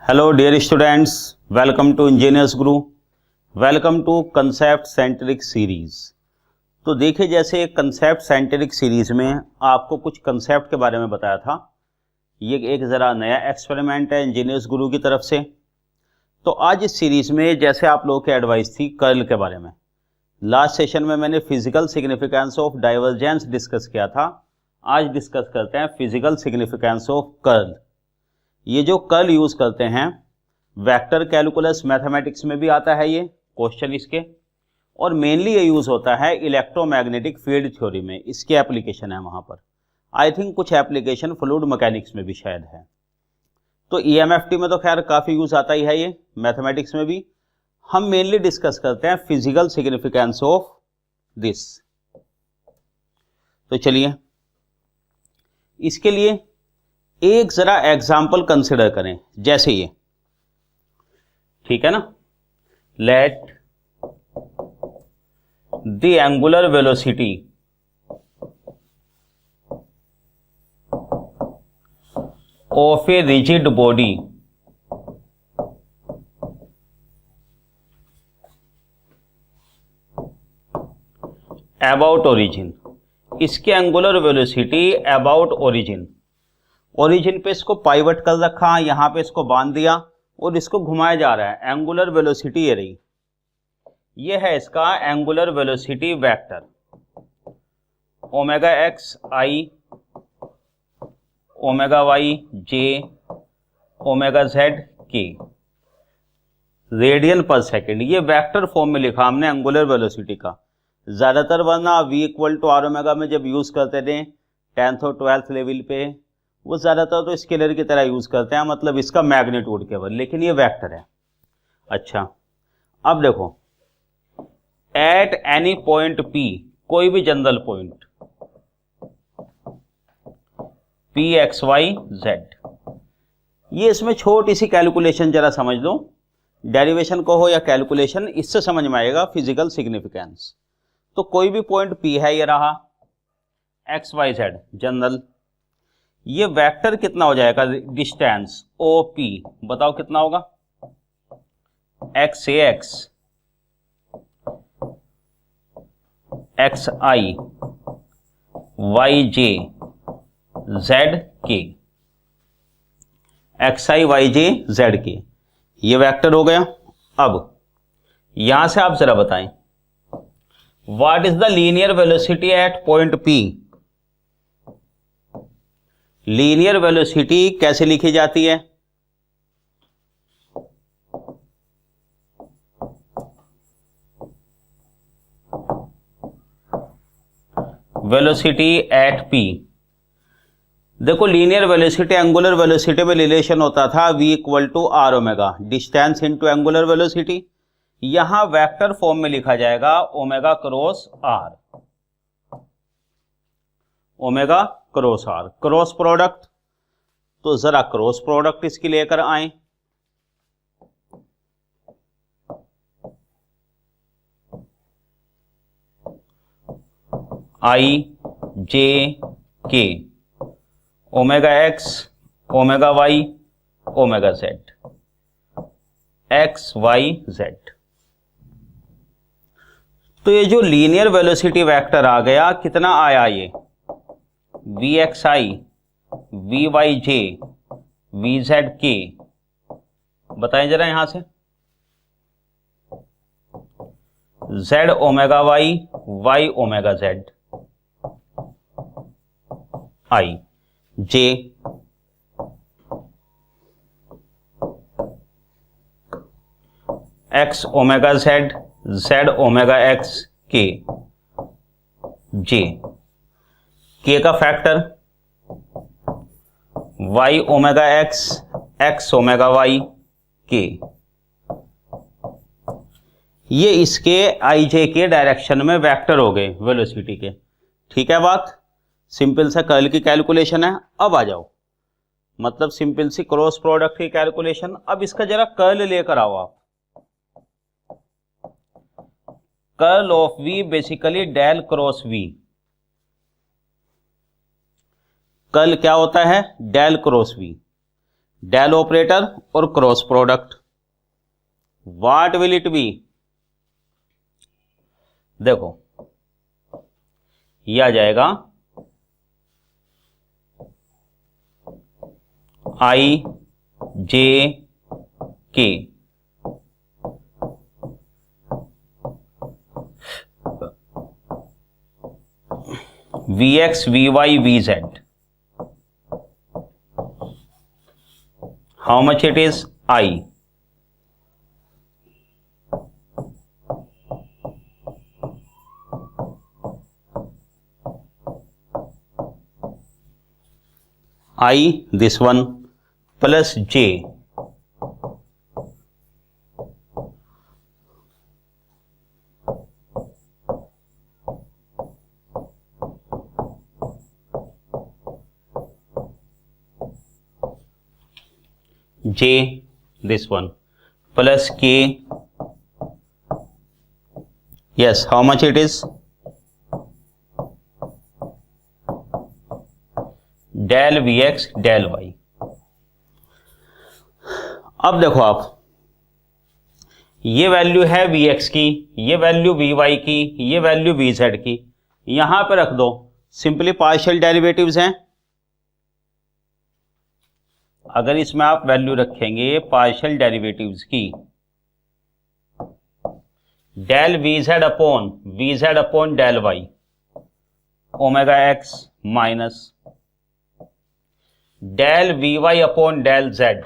Hello dear students, welcome to engineers Guru, welcome to concept centric series. तो देखिए, जैसे concept centric series में आपको कुछ कंसेप्ट के बारे में बताया था, ये एक ज़रा नया एक्सपेरिमेंट है इंजीनियर्स गुरु की तरफ से। तो आज इस सीरीज में जैसे आप लोगों की एडवाइस थी कर्ल के बारे में, लास्ट सेशन में मैंने physical significance of divergence discuss किया था। आज डिस्कस करते हैं फिजिकल सिग्निफिकेंस ऑफ कर्ल। ये जो कर्ल यूज करते हैं वेक्टर कैलकुलस मैथमेटिक्स में भी आता है ये क्वेश्चन इसके, और मेनली ये यूज होता है इलेक्ट्रोमैग्नेटिक फील्ड थ्योरी में, इसकी एप्लीकेशन है वहां पर। आई थिंक कुछ एप्लीकेशन फ्लूइड मैकेनिक्स में भी शायद है। तो ईएमएफटी में तो खैर काफी यूज आता ही है, ये मैथमेटिक्स में भी। हम मेनली डिस्कस करते हैं फिजिकल सिग्निफिकेंस ऑफ दिस। तो चलिए इसके लिए एक जरा एग्जाम्पल कंसिडर करें, जैसे ये, ठीक है ना। Let the angular velocity of a rigid body about origin. इसके angular velocity about origin, origin पे इसको पाइवट कर रखा, यहां पे इसको बांध दिया और इसको घुमाया जा रहा है। एंगुलर वेलोसिटी ये रही, ये है इसका angular velocity vector omega X I omega Y J omega Z K radian per second. ये वेक्टर फॉर्म में लिखा हमने एंगुलर वेलोसिटी का। ज्यादातर वरना v equal to R omega में जब यूज करते थे 10th और 12th लेवल पे, वो ज्यादातर तो स्केलर की तरह यूज करते हैं, मतलब इसका मैग्नीट्यूड केवल, लेकिन ये वेक्टर है। अच्छा, अब देखो, एट एनी पॉइंट P, कोई भी general point P X Y Z, ये इसमें छोटी सी कैलकुलेशन जरा समझ लो, डेरिवेशन को हो या कैलकुलेशन, इससे समझ में आएगा फिजिकल सिग्निफिकेंस। तो कोई भी पॉइंट P है, ये रहा एक्स वाई जेड जनरल। ये वेक्टर कितना हो जाएगा, डिस्टेंस OP, बताओ कितना होगा, एक्स ए एक्स एक्स आई वाई जे जेड के, एक्स आई वाई जे जेड के, ये वेक्टर हो गया। अब यहां से आप जरा बताएं, what is the linear velocity at point P। Linear velocity कैसे लिखी जाती है, वेलोसिटी एट P। देखो, लीनियर वेलोसिटी एंगुलर वेलोसिटी में रिलेशन होता था v equal to R omega, distance into angular velocity. यहां वेक्टर फॉर्म में लिखा जाएगा omega cross R, omega cross R, cross product. तो जरा क्रॉस प्रोडक्ट इसकी लेकर आए। I J K omega X omega Y omega Z, X Y Z. तो ये जो लीनियर वेलोसिटी वेक्टर आ गया, कितना आया, ये V X I V Y J V Z K, बताएं जरा यहां से, Z omega Y Y omega Z I J X omega Z Z omega X K J, K का factor Y omega X X omega Y K, ये इसके आई J के direction में vector हो गए वेलोसिटी के। ठीक है बात, सिंपल सा कर्ल की कैलकुलेशन है। अब आ जाओ, मतलब सिंपल सी क्रॉस प्रोडक्ट की कैलकुलेशन। अब इसका जरा कर्ल लेकर आओ आप। Curl of V basically del cross V। Curl क्या होता है, del cross V। Del operator और cross product, what will it be? देखो ये आ जाएगा I J K, V X V Y V Z, how much it is I, I this one plus j, j this one plus k, yes, how much it is? Del V X del Y. अब देखो आप, ये value है we x की, ये value we Y की, ये value V Z की, यहां पे रख दो, सिंपली पार्शियल डेरिवेटिव्स हैं। अगर इसमें आप वैल्यू रखेंगे पार्शियल डेरिवेटिव्स की, del V Z upon del Y, omega X minus del V Y upon del Z,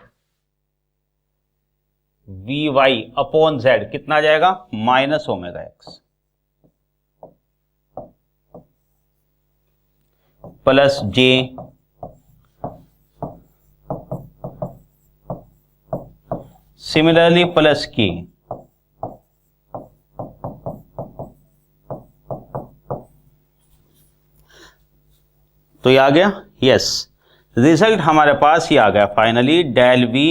V Y upon Z कितना आ जाएगा? Minus omega X plus J similarly plus K, तो ये आ गया। यस, रिजल्ट हमारे पास ये आ गया finally, del V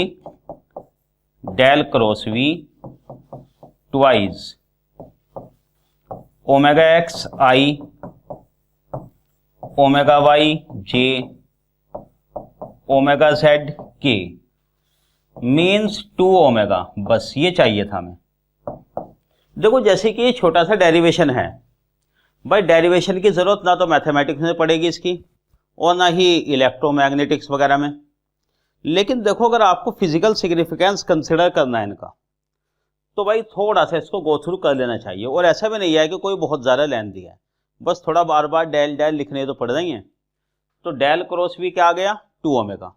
del cross V twice omega X I omega Y J omega Z K means 2 omega. बस ये चाहिए था हमें। देखो जैसे कि ये छोटा सा डेरिवेशन है, भाई डेरिवेशन की जरूरत ना तो मैथमेटिक्स में पड़ेगी इसकी और ना ही इलेक्ट्रोमैग्नेटिक्स वगैरह में, लेकिन देखो अगर आपको फिजिकल सिग्निफिकेंस कंसिडर करना है इनका, तो भाई थोड़ा सा इसको गो थ्रू कर लेना चाहिए। और ऐसा भी नहीं है कि कोई बहुत ज़्यादा लेंथ दिया है, बस थोड़ा बार बार डेल डेल लिखने तो पड़ रही हैं। तो डेल क्रॉस वी क्या आ गया? 2 ओमेगा।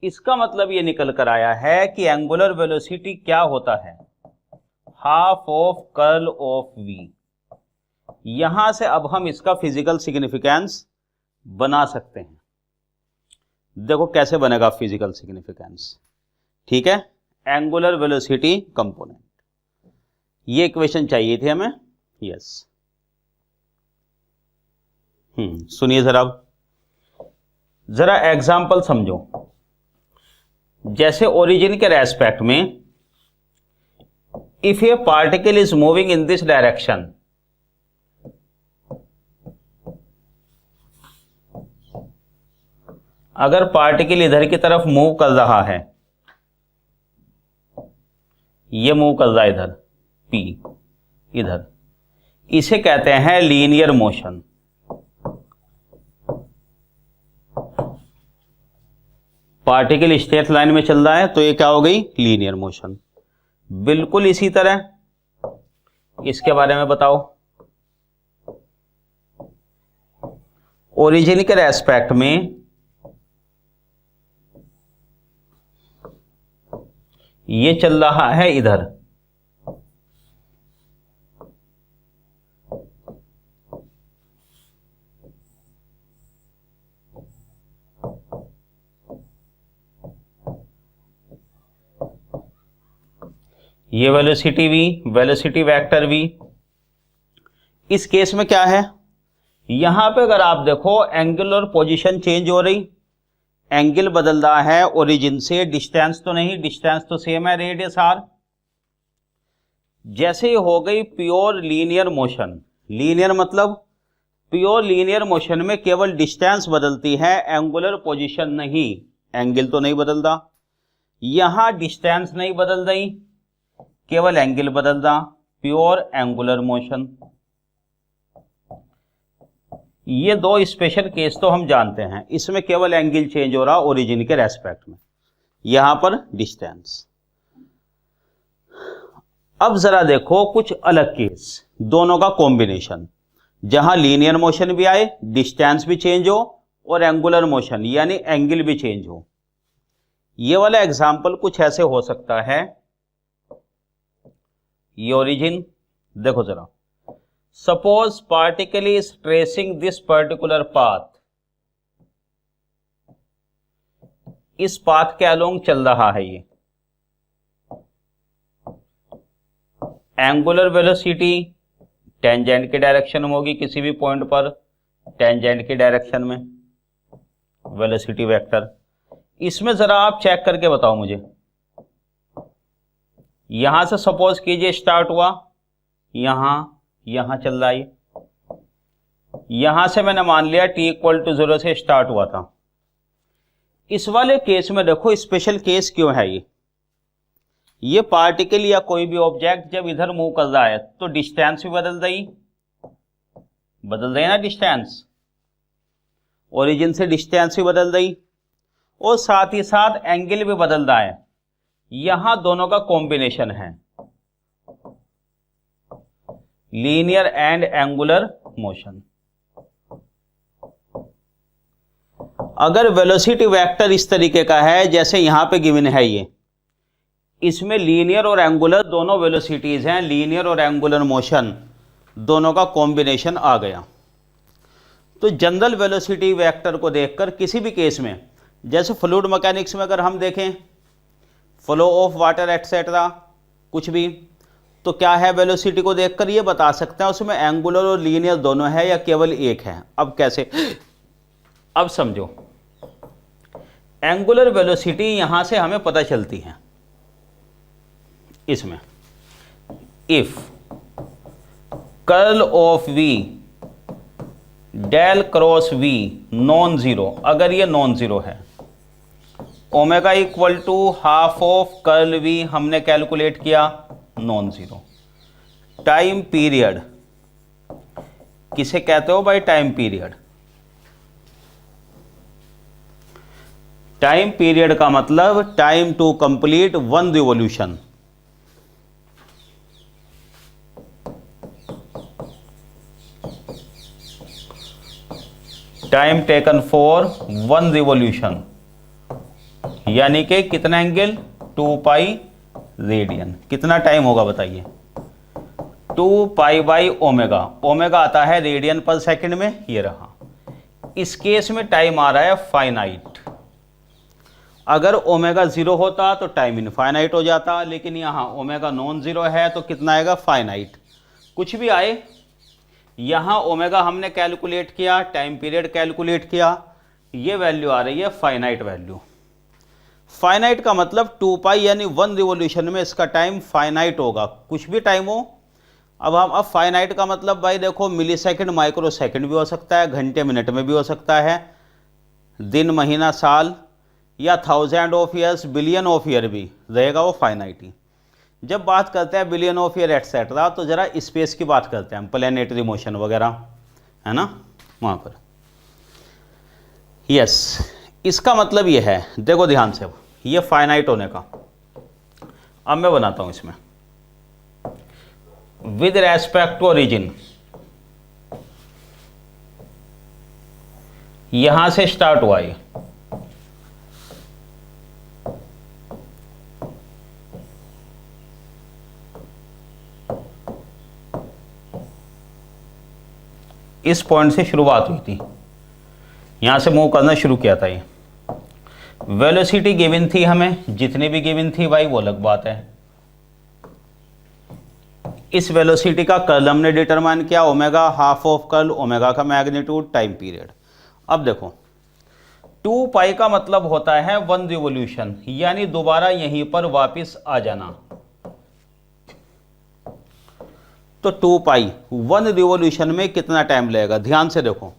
इसका मतलब ये निकल कर आया है कि एंगुलर वेलोसिटी क्या होता है? Half of curl of V. यहां से अब हम इसका फिजिकल सिग्निफिकेंस बना सकते हैं। देखो कैसे बनेगा फिजिकल सिग्निफिकेंस, ठीक है? एंगुलर वेलोसिटी कंपोनेंट, ये इक्वेशन चाहिए थी हमें। यस, सुनिए जरा एग्जांपल समझो। जैसे ओरिजिन के रेस्पेक्ट में, if A particle is moving in this direction, अगर पार्टिकल इधर की तरफ मूव कर रहा है, ये मूव कर रहा है इधर P, इधर, इसे कहते हैं linear motion. Particle straight line में चल रहा है तो ये क्या हो गई? Linear motion. बिल्कुल इसी तरह इसके बारे में बताओ। ओरिजिन के रेस्पेक्ट में ये चल रहा है इधर, ये velocity v, velocity vector v। इस केस में क्या है? यहां पे अगर आप देखो एंगुलर पोजीशन चेंज हो रही, एंगल बदल रहा है ओरिजिन से, डिस्टेंस तो नहीं, डिस्टेंस तो सेम है, रेडियस r। जैसे ही हो गई प्योर लीनियर मोशन, लीनियर मतलब प्योर लीनियर मोशन में केवल डिस्टेंस बदलती है, एंगुलर पोजीशन नहीं, एंगल तो नहीं बदलता। यहां डिस्टेंस नहीं बदल रही, केवल एंगल बदल रहा, प्योर एंगुलर मोशन। ये दो स्पेशल केस तो हम जानते हैं, इसमें केवल एंगल चेंज हो रहा ओरिजिन के रेस्पेक्ट में, यहां पर डिस्टेंस। अब जरा देखो कुछ अलग केस, दोनों का कॉम्बिनेशन, जहां लीनियर मोशन भी आए, डिस्टेंस भी चेंज हो और एंगुलर मोशन यानी एंगल भी चेंज हो। ये वाला एग्जांपल कुछ ऐसे हो सकता है, ये ओरिजिन देखो जरा, suppose particle is tracing this particular path, इस पाथ के अलोंग चल रहा है ये। एंगुलर वेलोसिटी टेंजेंट की डायरेक्शन में होगी, किसी भी पॉइंट पर टेंजेंट की डायरेक्शन में वेलोसिटी वेक्टर। इसमें जरा आप चेक करके बताओ मुझे, यहां से सपोज कीजिए स्टार्ट हुआ, यहां चल रहा है, यहां से मैंने मान लिया t = 0 से स्टार्ट हुआ था। इस वाले केस में देखो स्पेशल केस क्यों है ये पार्टिकल या कोई भी ऑब्जेक्ट जब इधर मूव कर रहा है तो डिस्टेंस भी बदल रही ना, डिस्टेंस ओरिजिन से डिस्टेंस भी बदल रही और साथ ही साथ एंगल भी बदल रहा है। यहां दोनों का कॉम्बिनेशन है, लीनियर एंड एंगुलर मोशन। अगर वेलोसिटी वेक्टर इस तरीके का है जैसे यहां पे गिवन है, ये इसमें लीनियर और एंगुलर दोनों वेलोसिटीज हैं, लीनियर और एंगुलर मोशन दोनों का कॉम्बिनेशन आ गया। तो जनरल वेलोसिटी वेक्टर को देखकर किसी भी केस में, जैसे फ्लूइड मैकेनिक्स में अगर हम देखें फ्लो ऑफ वाटर एटसेट्रा कुछ भी, तो क्या है वेलोसिटी को देखकर ये बता सकते हैं उसमें एंगुलर और लीनियर दोनों है या केवल एक है। अब कैसे, अब समझो, एंगुलर वेलोसिटी यहां से हमें पता चलती है, इसमें if curl of v del cross v non zero, अगर ये नॉन जीरो है, omega = half of curl v हमने कैलकुलेट किया नॉन जीरो। टाइम पीरियड किसे कहते हो भाई, टाइम पीरियड। टाइम पीरियड का मतलब time to complete one revolution. Time taken for one revolution, यानी कि कितना एंगल, 2 पाई रेडियन। कितना टाइम होगा बताइए, 2 पाई बाई ओमेगा, ओमेगा आता है रेडियन पर सेकंड में, ये रहा। इस केस में टाइम आ रहा है फाइनाइट। अगर ओमेगा 0 होता तो टाइम इनफाइनाइट हो जाता, लेकिन यहां ओमेगा नॉन जीरो है तो कितना आएगा, फाइनाइट। कुछ भी आए, यहां ओमेगा हमने कैलकुलेट किया, टाइम पीरियड कैलकुलेट किया, ये वैल्यू आ रही है फाइनाइट वैल्यू। फाइनाइट का मतलब 2 पाई यानी वन रिवॉल्यूशन में इसका टाइम फाइनाइट होगा, कुछ भी टाइम हो। अब फाइनाइट का मतलब भाई देखो, मिली सेकेंड माइक्रो सेकेंड भी हो सकता है, घंटे मिनट में भी हो सकता है, दिन महीना साल, या 1000 of years billion of year भी रहेगा वो फाइनाइट ही। जब बात करते हैं बिलियन ऑफ ईयर एटसेट्रा, तो जरा स्पेस की बात करते हैं हम, प्लैनेटरी मोशन वगैरह है ना वहां पर। यस, इसका मतलब ये है, देखो ध्यान से, ये फाइनाइट होने का। अब मैं बनाता हूं इसमें विद रेस्पेक्ट टू ओरिजिन, यहां से स्टार्ट हुआ ये, इस पॉइंट से शुरुआत हुई थी, यहां से मूव करना शुरू किया था ये। वेलोसिटी गिवन थी हमें, जितनी भी गिवन थी भाई वो अलग बात है। इस वेलोसिटी का कर्ल हमने डिटरमाइन किया, omega half of curl, omega का मैग्नीट्यूड, टाइम पीरियड। अब देखो 2 पाई का मतलब होता है वन रिवॉल्यूशन, यानी दोबारा यहीं पर वापस आ जाना। तो 2 पाई वन रिवॉल्यूशन में कितना टाइम लगेगा, ध्यान से देखो।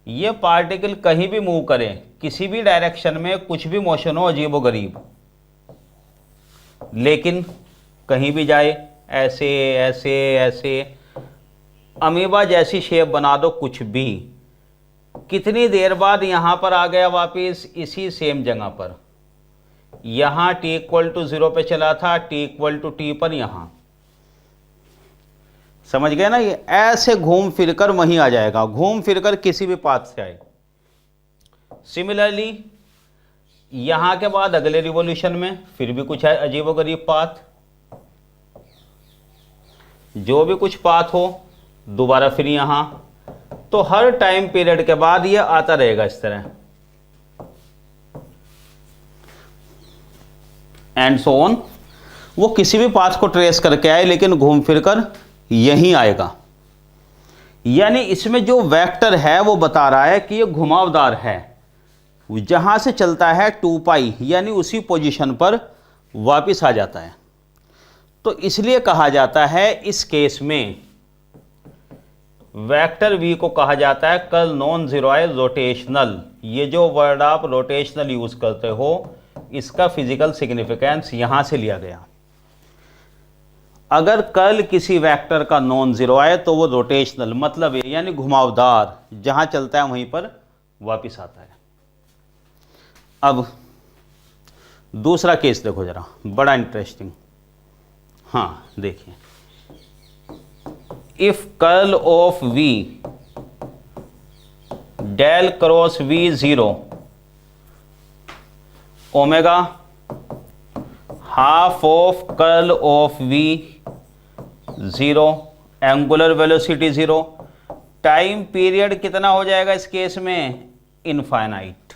ये पार्टिकल कहीं भी मूव करे, किसी भी डायरेक्शन में कुछ भी मोशन हो अजीबोगरीब, लेकिन कहीं भी जाए ऐसे ऐसे ऐसे अमीबा जैसी शेप बना दो कुछ भी, कितनी देर बाद यहां पर आ गया वापस इसी सेम जगह पर। यहां t इक्वल टू 0 पे चला था, t इक्वल टू t पर यहां, समझ गए ना। ये ऐसे घूम फिरकर वहीं आ जाएगा, घूम फिरकर किसी भी पाथ से आए। सिमिलरली यहां के बाद अगले रिवॉल्यूशन में फिर भी कुछ है अजीबोगरीब पाथ, जो भी कुछ पाथ हो दोबारा फिर यहां, तो हर टाइम पीरियड के बाद ये आता रहेगा इस तरह, एंड सो ऑन। वो किसी भी पाथ को ट्रेस करके आए लेकिन घूम फिरकर यहीं आएगा। यानी इसमें जो वेक्टर है वो बता रहा है कि ये घुमावदार है, जहां से चलता है 2 पाई यानी उसी पोजीशन पर वापस आ जाता है। तो इसलिए कहा जाता है इस केस में वेक्टर v को कहा जाता है कर्ल नॉन जीरोइड रोटेशनल। ये जो वर्ड आप रोटेशनल यूज करते हो इसका फिजिकल सिग्निफिकेंस यहां से लिया गया। अगर कर्ल किसी वेक्टर का नॉन जीरो है तो वो रोटेशनल मतलब है यानी घुमावदार, जहां चलता है वहीं पर वापस आता है। अब दूसरा केस देखो जरा, बड़ा इंटरेस्टिंग। हाँ देखिए, if curl of v del cross v 0 omega half of curl of v 0 angular velocity 0, time period कितना हो जाएगा इस केस में? इनफाइनाइट।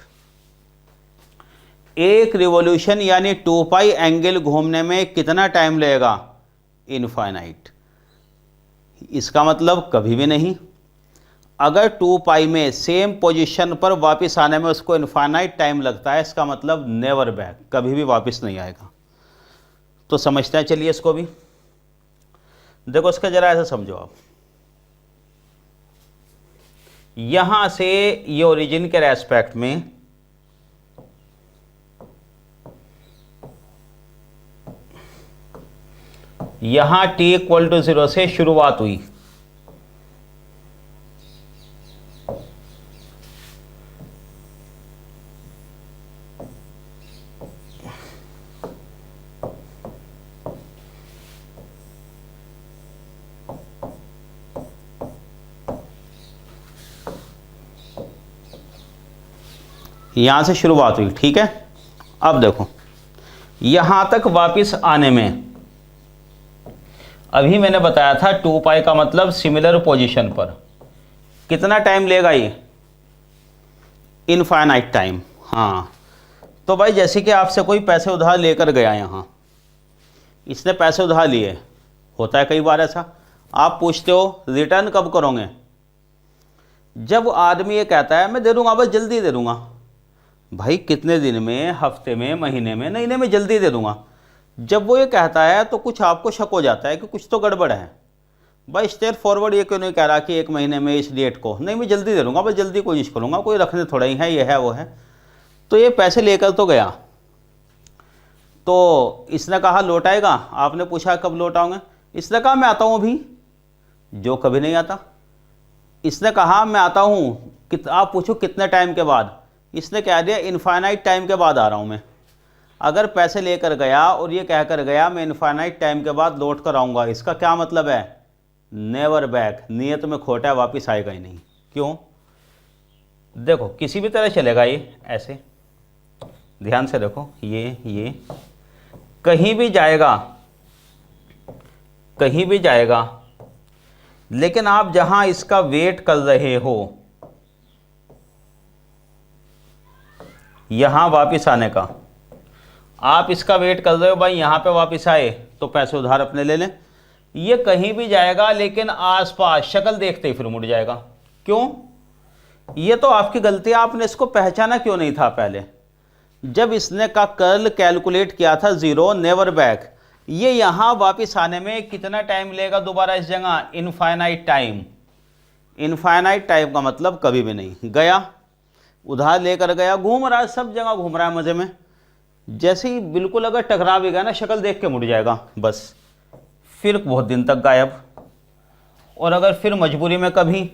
एक रिवॉल्यूशन यानी 2 पाई एंगल घूमने में कितना टाइम लगेगा? इनफाइनाइट। इसका मतलब कभी भी नहीं। अगर 2 पाई में सेम पोजीशन पर वापस आने में उसको इनफाइनाइट टाइम लगता है, इसका मतलब नेवर बैक, कभी भी वापस नहीं आएगा। तो समझते हैं चलिए इसको भी। देखो इसका जरा ऐसा समझो आप, यहां से ये ओरिजिन के रेस्पेक्ट में यहां t इक्वल टू 0 से शुरुआत हुई, यहां से शुरुआत हुई, ठीक है। अब देखो यहां तक वापस आने में अभी मैंने बताया था 2 पाई का मतलब सिमिलर पोजीशन पर, कितना टाइम लेगा ये? Infinite time. हाँ तो भाई जैसे कि आपसे कोई पैसे उधार लेकर गया, यहाँ इसने पैसे उधार लिए, होता है कई बार ऐसा, आप पूछते हो रिटर्न कब करोगे? जब आदमी ये कहता है मैं दे दूंगा, बस जल्दी दे दूंगा। भाई कितने दिन में, हफ्ते में, महीने में? नहीं मैं जल्दी दे दूंगा। जब वो ये कहता है तो कुछ आपको शक हो जाता है कि कुछ तो गड़बड़ है। भाई स्ट्रेट फॉरवर्ड ये क्यों नहीं कह रहा कि 1 महीने में इस डेट को? नहीं मैं जल्दी दे दूंगा, बस जल्दी कोशिश करूंगा, कोई रखने थोड़ा ही है, ये है वो है। तो ये पैसे लेकर तो गया, तो इसने कहा लौट आएगा। आपने पूछा कब लौट आऊँगे? इसने कहा मैं आता हूँ अभी, जो कभी नहीं आता। इसने कहा मैं आता हूँ, आप पूछो कितने टाइम के बाद? इसने कह दिया इनफाइनाइट टाइम के बाद आ रहा हूँ मैं। अगर पैसे लेकर गया और ये कहकर गया मैं इनफाइनाइट टाइम के बाद लौट कर आऊँगा, इसका क्या मतलब है? नेवर बैक, नियत में खोटा है, वापस आएगा ही नहीं। क्यों? देखो किसी भी तरह चलेगा ये ऐसे, ध्यान से देखो, ये कहीं भी जाएगा, कहीं भी जाएगा, लेकिन आप जहां इसका वेट कर रहे हो यहां वापस आने का, आप इसका वेट कर रहे हो भाई यहां पे वापस आए तो पैसे उधार अपने ले लें। ये कहीं भी जाएगा लेकिन आसपास शक्ल देखते ही फिर मुड़ जाएगा। क्यों? ये तो आपकी गलती है, आपने इसको पहचाना क्यों नहीं था पहले? जब इसने का कर्ल कैलकुलेट किया था 0 नेवर बैक, ये यहां वापस आने में कितना टाइम लेगा दोबारा इस जगह? Infinite time. इनफाइनाइट टाइम का मतलब कभी भी नहीं। गया, उधार लेकर गया, घूम रहा है, सब जगह घूम रहा है मजे में, जैसे ही बिल्कुल अगर टकरा भी गया ना, शक्ल देख के मुड़ जाएगा बस, फिर बहुत दिन तक गायब। और अगर फिर मजबूरी में कभी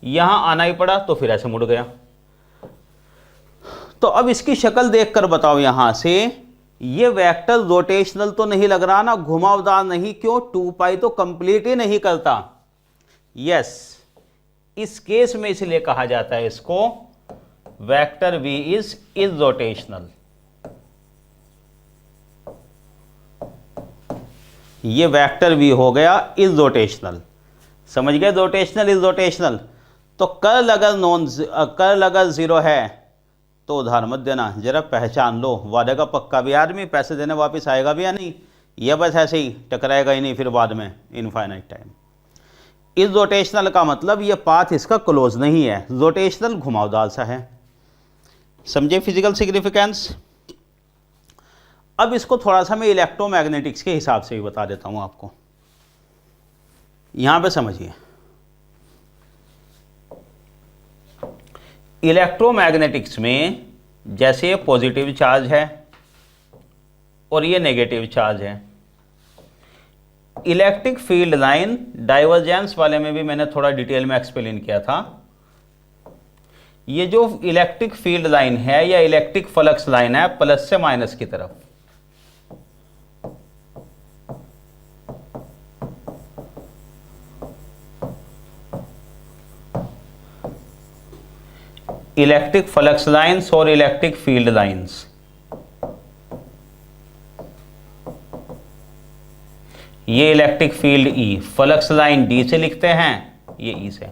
यहाँ आना ही पड़ा तो फिर ऐसे मुड़ गया। तो अब इसकी शक्ल देखकर बताओ यहाँ से, ये वेक्टर रोटेशनल तो नहीं लग रहा ना, घुमावदार नहीं, क्यों? 2 पाई तो कंप्लीट ही नहीं करता। यस, इस केस में इसलिए कहा जाता है इसको वेक्टर v इज रोटेशनल। ये वेक्टर v हो गया इज रोटेशनल। समझ गए? Rotational is rotational. तो कर्ल अगर जीरो है तो उधार मत देना, जरा पहचान लो। वादे का पक्का भी आदमी, पैसे देने वापस आएगा भी या नहीं, यह बस ऐसे ही टकराएगा ही नहीं फिर बाद में इनफाइनाइट टाइम। इस रोटेशनल का मतलब ये पाथ इसका क्लोज नहीं है, रोटेशनल घुमावदार सा है। समझे फिजिकल सिग्निफिकेंस? अब इसको थोड़ा सा मैं इलेक्ट्रोमैग्नेटिक्स के हिसाब से भी बता देता हूं आपको। यहां पे समझिए, इलेक्ट्रोमैग्नेटिक्स में जैसे ये पॉजिटिव चार्ज है और ये नेगेटिव चार्ज है, इलेक्ट्रिक फील्ड लाइन डाइवर्जेंस वाले में भी मैंने थोड़ा डिटेल में एक्सप्लेन किया था। ये जो इलेक्ट्रिक फील्ड लाइन है या इलेक्ट्रिक फ्लक्स लाइन है, प्लस से माइनस की तरफ, इलेक्ट्रिक फ्लक्स लाइंस और इलेक्ट्रिक फील्ड लाइंस, ये electric field E, flux line D से लिखते हैं, ये ई से।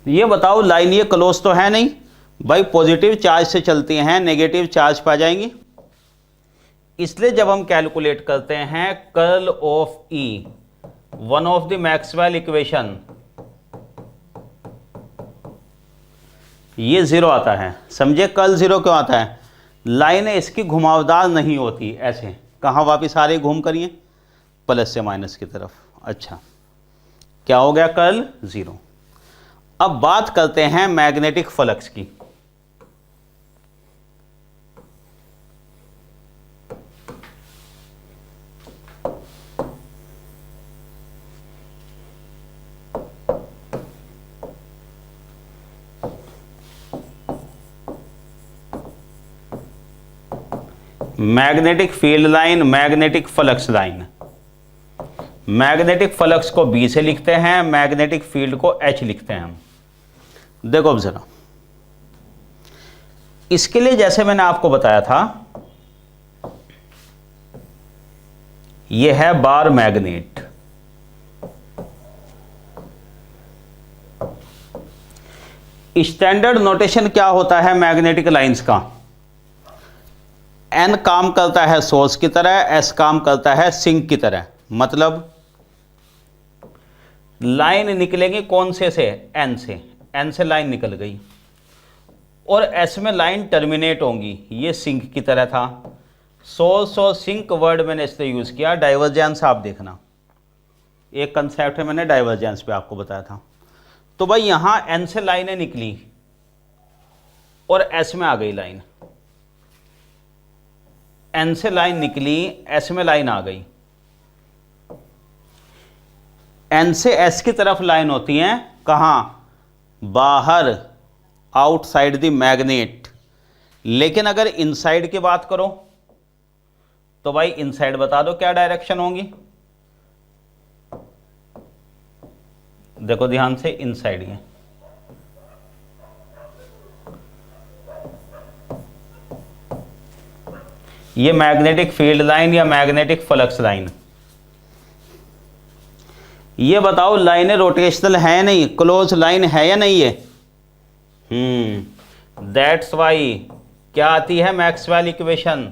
ये बताओ लाइन ये क्लोज तो है नहीं भाई, पॉजिटिव चार्ज से चलती हैं, नेगेटिव चार्ज पा जाएंगी। इसलिए जब हम कैलकुलेट करते हैं curl of E, one of the Maxwell equation, ये जीरो आता है। समझे कर्ल जीरो क्यों आता है? लाइन इसकी घुमावदार नहीं होती, ऐसे कहाँ वापिस आ रही घूम करिए, प्लस से माइनस की तरफ। अच्छा, क्या हो गया? Curl zero. अब बात करते हैं मैग्नेटिक फ्लक्स की। Magnetic field line, magnetic flux line. Magnetic flux को B से लिखते हैं, मैग्नेटिक फील्ड को H लिखते हैं हम। देखो अब जरा, इसके लिए जैसे मैंने आपको बताया था, यह है बार मैग्नेट। स्टैंडर्ड नोटेशन क्या होता है मैग्नेटिक लाइंस का? N काम करता है सोर्स की तरह, S काम करता है सिंक की तरह। मतलब लाइन निकलेगी कौन से N से, N से लाइन निकल गई और S में लाइन टर्मिनेट होंगी, ये सिंक की तरह था। सोर्स और सिंक वर्ड मैंने इसलिए यूज किया। डाइवर्जेंस आप देखना, एक कंसेप्ट है, मैंने डाइवर्जेंस पे आपको बताया था। तो भाई यहां N से लाइनें निकली और S में आ गई लाइन, N से लाइन निकली, S में लाइन आ गई। N से S की तरफ लाइन होती हैं कहां? बाहर, आउटसाइड द मैग्नेट। लेकिन अगर इनसाइड की बात करो तो भाई इनसाइड बता दो क्या डायरेक्शन होंगी? देखो ध्यान से, इनसाइड है। ये मैग्नेटिक फील्ड लाइन या मैग्नेटिक फ्लक्स लाइन। ये बताओ लाइनें रोटेशनल है नहीं, क्लोज लाइन है या नहीं है? दैट्स वाई क्या आती है Maxwell equation?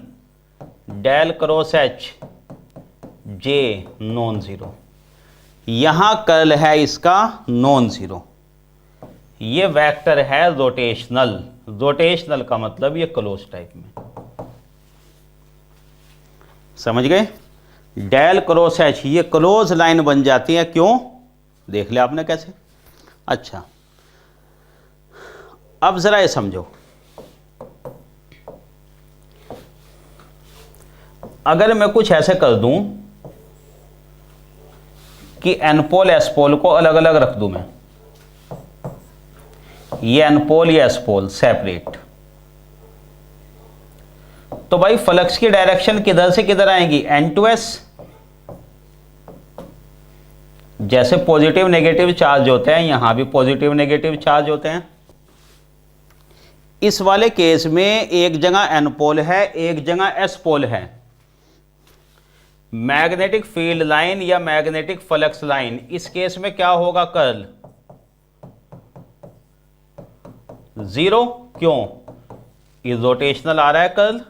Del cross H J non zero. यहां कर्ल है इसका नॉन जीरो। ये वेक्टर है रोटेशनल। रोटेशनल का मतलब ये क्लोज टाइप में, समझ गए? डेल क्रॉस एच, ये क्लोज लाइन बन जाती है। क्यों? देख लिया आपने कैसे। अच्छा, अब जरा ये समझो, अगर मैं कुछ ऐसे कर दूं कि एन पोल एस पोल को अलग अलग रख दूं मैं, ये एन पोल ये एस पोल सेपरेट, तो भाई फ्लक्स की डायरेक्शन किधर से किधर आएगी, एन टू एस। जैसे पॉजिटिव नेगेटिव चार्ज होते हैं, यहां भी पॉजिटिव नेगेटिव चार्ज होते हैं। इस वाले केस में एक जगह एन पोल है, एक जगह एस पोल है। मैग्नेटिक फील्ड लाइन या मैग्नेटिक फ्लक्स लाइन, इस केस में क्या होगा, कर्ल 0। क्यों, इरोटेशनल आ रहा है कर्ल।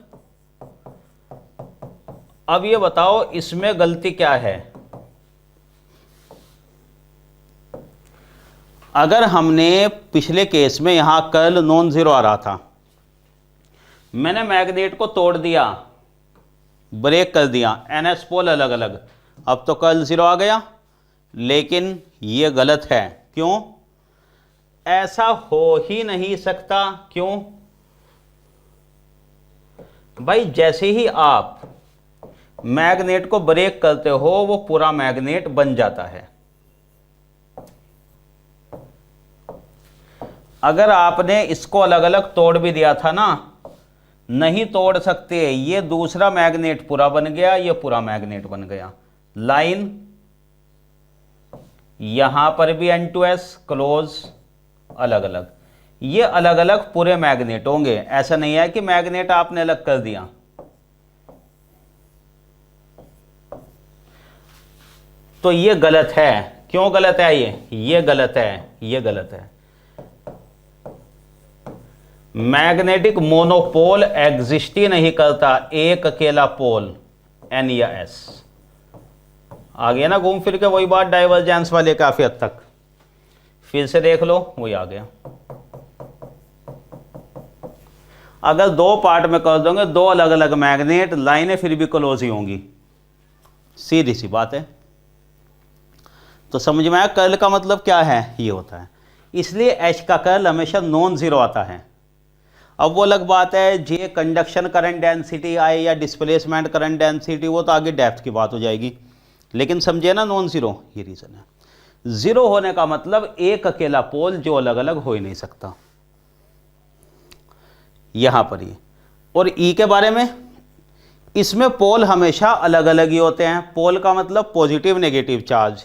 अब ये बताओ इसमें गलती क्या है। अगर हमने पिछले केस में यहां कर्ल नॉन जीरो आ रहा था, मैंने मैग्नेट को तोड़ दिया, ब्रेक कर दिया, एनएस पोल अलग अलग, अब तो कर्ल 0 आ गया। लेकिन ये गलत है। क्यों, ऐसा हो ही नहीं सकता। क्यों भाई, जैसे ही आप मैग्नेट को ब्रेक करते हो वो पूरा मैग्नेट बन जाता है। अगर आपने इसको अलग अलग तोड़ भी दिया था ना, नहीं तोड़ सकते। ये दूसरा मैग्नेट पूरा बन गया, ये पूरा मैग्नेट बन गया। लाइन यहां पर भी N2S क्लोज अलग अलग, ये अलग अलग पूरे मैग्नेट होंगे। ऐसा नहीं है कि मैग्नेट आपने अलग कर दिया। तो ये गलत है। क्यों गलत है, ये गलत है, ये गलत है। मैग्नेटिक मोनोपोल एग्जिस्ट ही नहीं करता, एक अकेला पोल एन या एस। आ गया ना घूम फिर के वही बात डाइवर्जेंस वाले, काफी हद तक। फिर से देख लो, वही आ गया। अगर दो पार्ट में कर दोगे, दो अलग अलग मैग्नेट, लाइनें फिर भी क्लोज ही होंगी, सीधी सी बात है। तो समझ में आया कर्ल का मतलब क्या है, ये होता है। इसलिए एच का कर्ल हमेशा नॉन जीरो आता है। अब वो अलग बात है, जे कंडक्शन करंट डेंसिटी आए या डिस्प्लेसमेंट करंट डेंसिटी, वो तो आगे डेप्थ की बात हो जाएगी। लेकिन समझे ना, नॉन जीरो ये रीजन है। जीरो होने का मतलब एक अकेला पोल जो अलग अलग हो ही नहीं सकता। यहां पर ये और ई के बारे में, इसमें पोल हमेशा अलग अलग ही होते हैं। पोल का मतलब पॉजिटिव नेगेटिव चार्ज।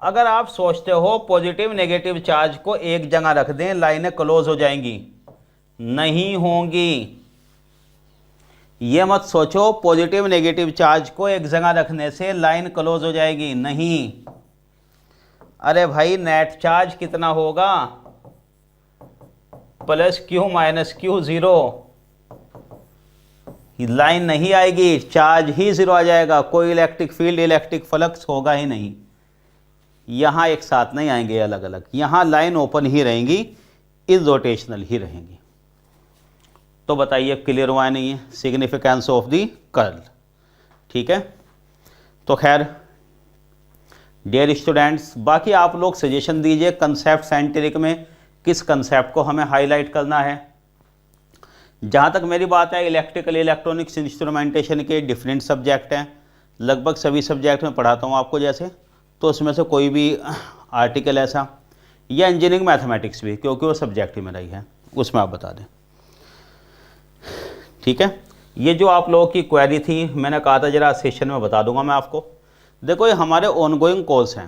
अगर आप सोचते हो पॉजिटिव नेगेटिव चार्ज को एक जगह रख दें, लाइनें क्लोज हो जाएंगी, नहीं होंगी। ये मत सोचो पॉजिटिव नेगेटिव चार्ज को एक जगह रखने से लाइन क्लोज हो जाएगी, नहीं। अरे भाई, नेट चार्ज कितना होगा, plus Q minus Q 0, line नहीं आएगी, चार्ज ही 0 आ जाएगा। कोई इलेक्ट्रिक फील्ड इलेक्ट्रिक फ्लक्स होगा ही नहीं। यहां एक साथ नहीं आएंगे अलग अलग, यहां लाइन ओपन ही रहेंगी, इरोटेशनल ही रहेंगी। तो बताइए क्लियर हुआ नहीं है सिग्निफिकेंस ऑफ दी कर्ल, ठीक है। तो खैर डियर स्टूडेंट्स, बाकी आप लोग सजेशन दीजिए कंसेप्ट साइंटिफिक में किस कंसेप्ट को हमें हाईलाइट करना है। जहाँ तक मेरी बात है, इलेक्ट्रिकल इलेक्ट्रॉनिक्स इंस्ट्रूमेंटेशन के डिफरेंट सब्जेक्ट हैं, लगभग सभी सब्जेक्ट में पढ़ाता हूँ आपको जैसे, तो उसमें से कोई भी आर्टिकल ऐसा, या इंजीनियरिंग मैथमेटिक्स भी, क्योंकि वो सब्जेक्ट ही मेरा ही है, उसमें आप बता दें, ठीक है। ये जो आप लोगों की क्वेरी थी, मैंने कहा था जरा सेशन में बता दूंगा मैं आपको। देखो ये हमारे ऑनगोइंग कोर्स हैं,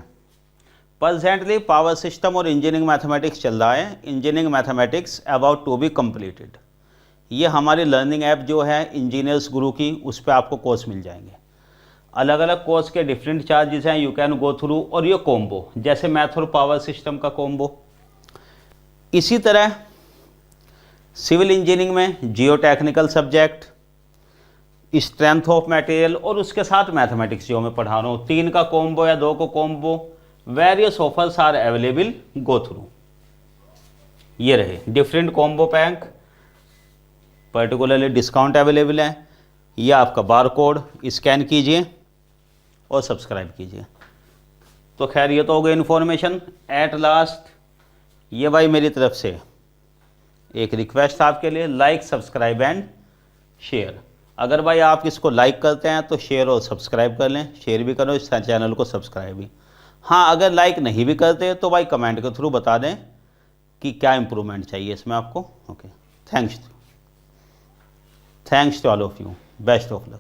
प्रेजेंटली पावर सिस्टम और इंजीनियरिंग मैथमेटिक्स चल रहा है। Engineering mathematics about to be completed. ये हमारी लर्निंग ऐप जो है इंजीनियर्स गुरु की, उस पर आपको कोर्स मिल जाएंगे। अलग अलग कोर्स के डिफरेंट चार्जेस हैं, यू कैन गो थ्रू। और ये कॉम्बो, जैसे मैथ और पावर सिस्टम का कॉम्बो। इसी तरह सिविल इंजीनियरिंग में जियो technical subject, strength of material और उसके साथ मैथमेटिक्स जो मैं पढ़ा रहा हूँ, 3 का कॉम्बो या 2 को combo, various offers are available, go through. ये रहे different combo pack, particularly discount available है। ये आपका बार कोड स्कैन कीजिए और सब्सक्राइब कीजिए। तो खैर ये तो हो गई इन्फॉर्मेशन। एट लास्ट ये भाई मेरी तरफ से एक रिक्वेस्ट आपके लिए, लाइक सब्सक्राइब एंड शेयर। अगर भाई आप इसको लाइक करते हैं तो शेयर और सब्सक्राइब कर लें, शेयर भी करो, इस चैनल को सब्सक्राइब भी। हाँ, अगर लाइक नहीं भी करते तो भाई कमेंट के थ्रू बता दें कि क्या इम्प्रूवमेंट चाहिए इसमें आपको। Okay, thanks to all of you, best of luck.